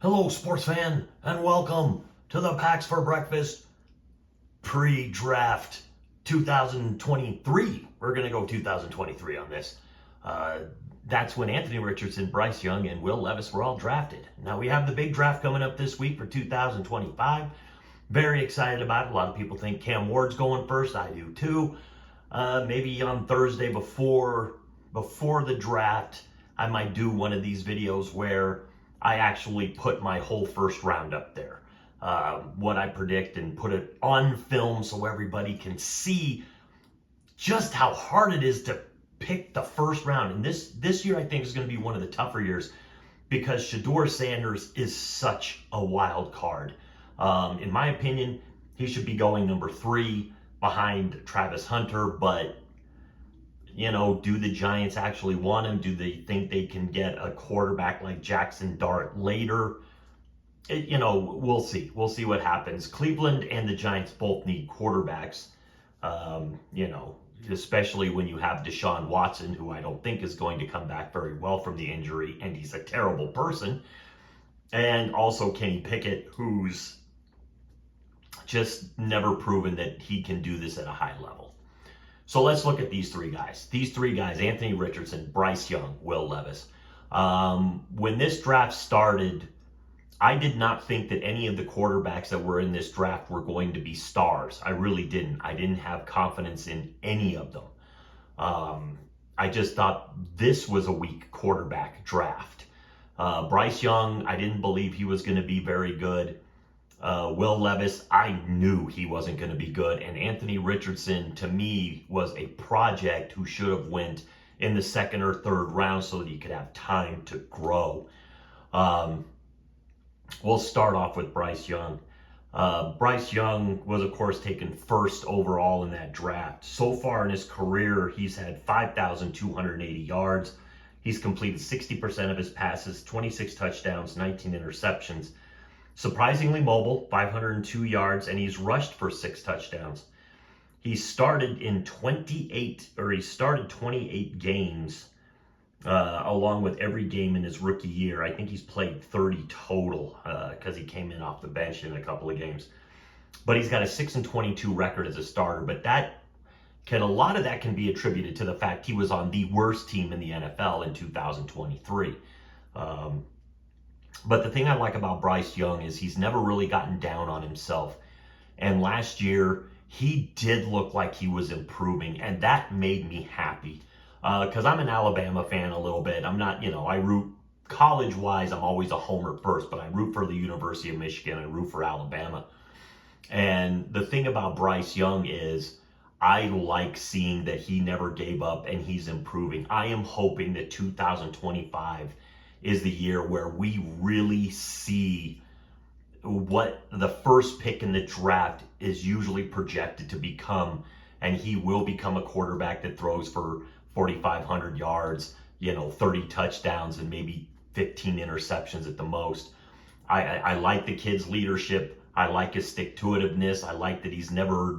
Hello, sports fan, and welcome to the Packs for Breakfast pre-draft 2023. We're going to go 2023 on this. That's when Anthony Richardson, Bryce Young, and Will Levis were all drafted. Now we have the big draft coming up this week for 2025. Very excited about it. A lot of people think Cam Ward's going first. I do too. Maybe on Thursday before the draft, I might do one of these videos where I actually put my whole first round up there. What I predict, and put it on film so everybody can see just how hard it is to pick the first round. And this year I think is going to be one of the tougher years because Shedeur Sanders is such a wild card. In my opinion, he should be going number 3 behind Travis Hunter, but do the Giants actually want him? Do they think they can get a quarterback like Jackson Dart later? We'll see. We'll see what happens. Cleveland and the Giants both need quarterbacks, especially when you have Deshaun Watson, who I don't think is going to come back very well from the injury, and he's a terrible person. And also Kenny Pickett, who's just never proven that he can do this at a high level. So let's look at these three guys. Anthony Richardson, Bryce Young, Will Levis. When this draft started, I did not think that any of the quarterbacks that were in this draft were going to be stars. I really didn't. I didn't have confidence in any of them. I just thought this was a weak quarterback draft. Bryce Young, I didn't believe he was going to be very good. Will Levis, I knew he wasn't going to be good. And Anthony Richardson, to me, was a project who should have went in the second or third round so that he could have time to grow. We'll start off with Bryce Young. Bryce Young was, of course, taken first overall in that draft. So far in his career, he's had 5,280 yards. He's completed 60% of his passes, 26 touchdowns, 19 interceptions. Surprisingly mobile, 502 yards, and he's rushed for 6 touchdowns. He started 28 games, along with every game in his rookie year. I think he's played 30 total, because he came in off the bench in a couple of games. But he's got a 6-22 record as a starter, but a lot of that can be attributed to the fact he was on the worst team in the NFL in 2023. But the thing I like about Bryce Young is he's never really gotten down on himself. And last year, he did look like he was improving, and that made me happy. Because I'm an Alabama fan a little bit. I'm not, I root college-wise, I'm always a homer first, but I root for the University of Michigan. I root for Alabama. And the thing about Bryce Young is I like seeing that he never gave up and he's improving. I am hoping that 2025 is the year where we really see what the first pick in the draft is usually projected to become, and he will become a quarterback that throws for 4,500 yards, 30 touchdowns, and maybe 15 interceptions at the most. I like the kid's leadership. I like his stick-to-itiveness. I like that he's never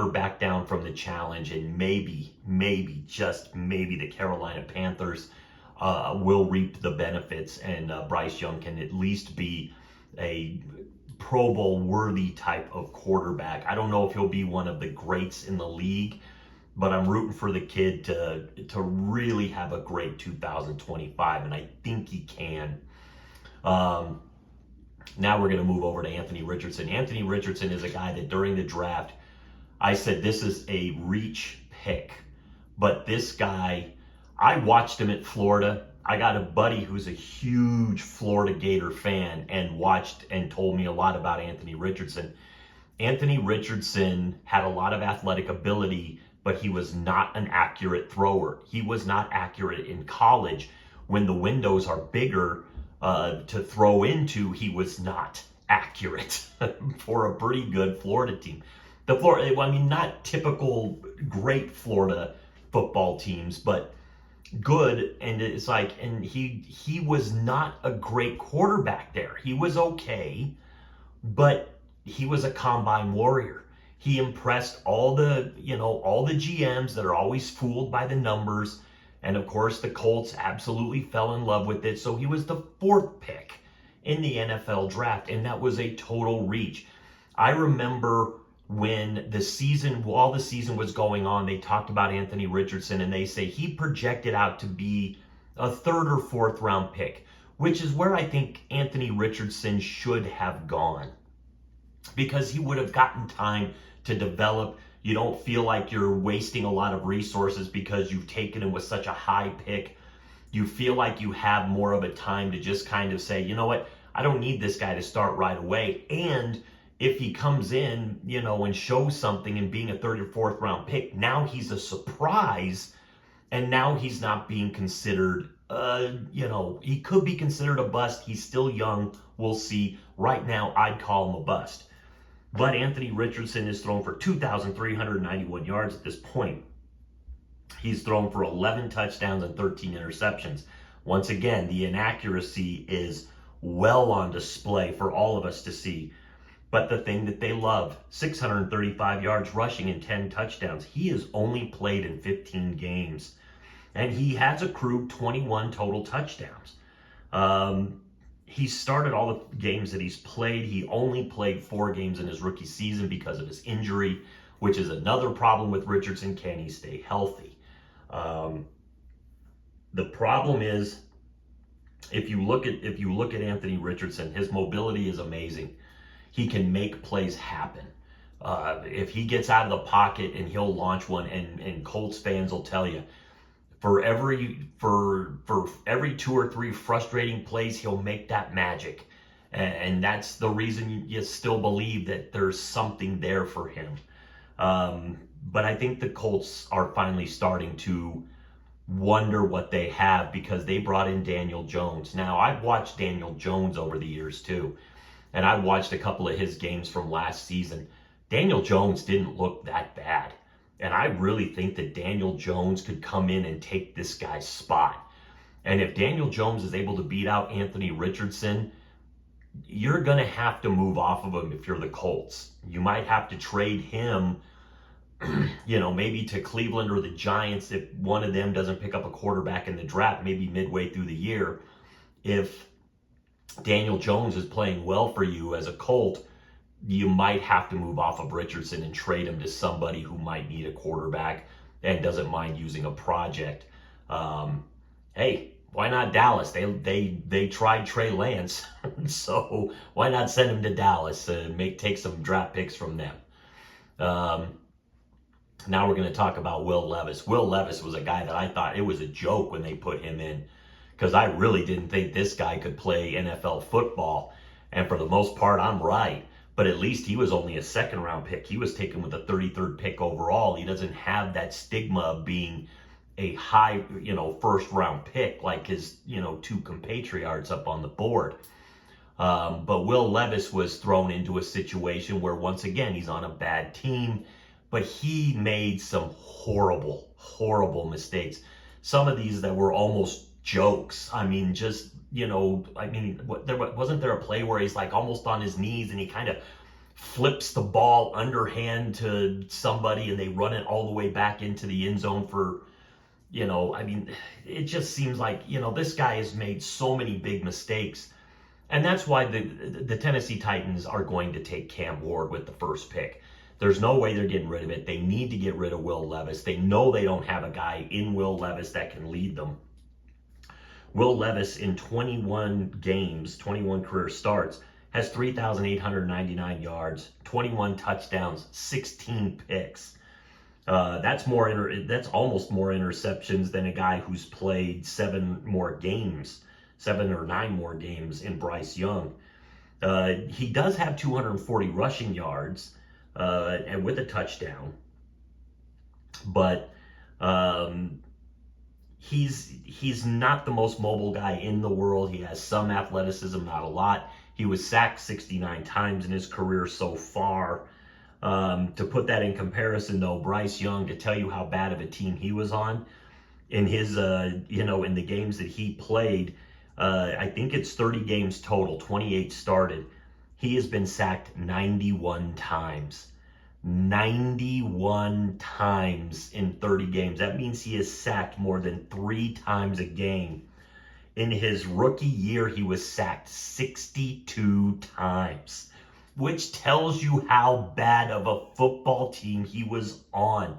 backed down from the challenge, and maybe, just maybe the Carolina Panthers will reap the benefits, and Bryce Young can at least be a Pro Bowl worthy type of quarterback. I don't know if he'll be one of the greats in the league, but I'm rooting for the kid to really have a great 2025, and I think he can. Now we're going to move over to Anthony Richardson. Anthony Richardson is a guy that during the draft, I said this is a reach pick, but this guy, I watched him at Florida. I got a buddy who's a huge Florida Gator fan and watched and told me a lot about Anthony Richardson. Anthony Richardson had a lot of athletic ability, but he was not an accurate thrower. He was not accurate in college. When the windows are bigger to throw into, he was not accurate for a pretty good Florida team. Not typical great Florida football teams, but good. And it's like, and he was not a great quarterback there. He was okay, but he was a combine warrior. He impressed all the GMs that are always fooled by the numbers And of course, the Colts absolutely fell in love with it. So he was the 4th pick in the NFL draft, and that was a total reach. I remember when while the season was going on, they talked about Anthony Richardson, and they say he projected out to be a 3rd or 4th round pick, which is where I think Anthony Richardson should have gone, because he would have gotten time to develop. You don't feel like you're wasting a lot of resources because you've taken him with such a high pick. You feel like you have more of a time to just kind of say, you know what, I don't need this guy to start right away. And if he comes in, and shows something and being a 3rd or 4th round pick, now he's a surprise, and now he's not being considered, he could be considered a bust. He's still young. We'll see. Right now, I'd call him a bust. But Anthony Richardson is thrown for 2,391 yards at this point. He's thrown for 11 touchdowns and 13 interceptions. Once again, the inaccuracy is well on display for all of us to see. But the thing that they love, 635 yards rushing and 10 touchdowns. He has only played in 15 games. And he has accrued 21 total touchdowns. He started all the games that he's played. He only played 4 games in his rookie season because of his injury, which is another problem with Richardson. Can he stay healthy? The problem is, if you look at Anthony Richardson, his mobility is amazing. He can make plays happen. If he gets out of the pocket, and he'll launch one, and Colts fans will tell you, for every 2 or 3 frustrating plays, he'll make that magic. And that's the reason you still believe that there's something there for him. But I think the Colts are finally starting to wonder what they have, because they brought in Daniel Jones. Now, I've watched Daniel Jones over the years too, and I watched a couple of his games from last season. Daniel Jones didn't look that bad. And I really think that Daniel Jones could come in and take this guy's spot. And if Daniel Jones is able to beat out Anthony Richardson, you're going to have to move off of him if you're the Colts. You might have to trade him, maybe to Cleveland or the Giants if one of them doesn't pick up a quarterback in the draft, maybe midway through the year. If Daniel Jones is playing well for you as a Colt, you might have to move off of Richardson and trade him to somebody who might need a quarterback and doesn't mind using a project. Hey, why not Dallas? They tried Trey Lance, so why not send him to Dallas and take some draft picks from them? Now we're going to talk about Will Levis. Will Levis was a guy that I thought it was a joke when they put him in, because I really didn't think this guy could play NFL football. And for the most part, I'm right. But at least he was only a 2nd round pick. He was taken with a 33rd pick overall. He doesn't have that stigma of being a high, 1st round pick like his, 2 compatriots up on the board. But Will Levis was thrown into a situation where, once again, he's on a bad team, but he made some horrible, horrible mistakes. Some of these that were almost jokes. I mean, wasn't there a play where he's like almost on his knees and he kind of flips the ball underhand to somebody and they run it all the way back into the end zone for, it just seems like, this guy has made so many big mistakes. And that's why the Tennessee Titans are going to take Cam Ward with the 1st pick. There's no way they're getting rid of it. They need to get rid of Will Levis. They know they don't have a guy in Will Levis that can lead them. Will Levis, in 21 games, 21 career starts, has 3,899 yards, 21 touchdowns, 16 picks. That's almost more interceptions than a guy who's played 7 or 9 more games in Bryce Young. He does have 240 rushing yards and with a touchdown, but he's not the most mobile guy in the world. He has some athleticism, not a lot. He was sacked 69 times in his career so far. To put that in comparison, though, Bryce Young, to tell you how bad of a team he was on, in his, in the games that he played, I think it's 30 games total, 28 started. He has been sacked 91 times. 91 times in 30 games. That means he is sacked more than 3 times a game. In his rookie year, he was sacked 62 times, which tells you how bad of a football team he was on.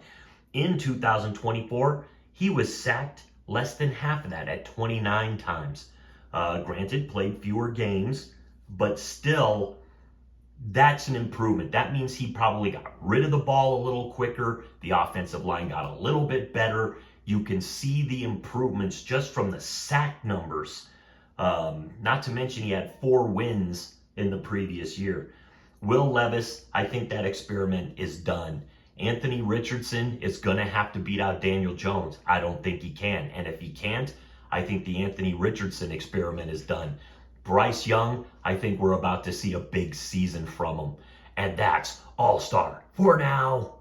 In 2024, he was sacked less than half of that at 29 times. Granted, played fewer games, but still, that's an improvement. That means he probably got rid of the ball a little quicker. The offensive line got a little bit better. You can see the improvements just from the sack numbers. Not to mention he had 4 wins in the previous year. Will Levis, I think that experiment is done. Anthony Richardson is going to have to beat out Daniel Jones. I don't think he can. And if he can't, I think the Anthony Richardson experiment is done. Bryce Young, I think we're about to see a big season from him. And that's All-Star for now.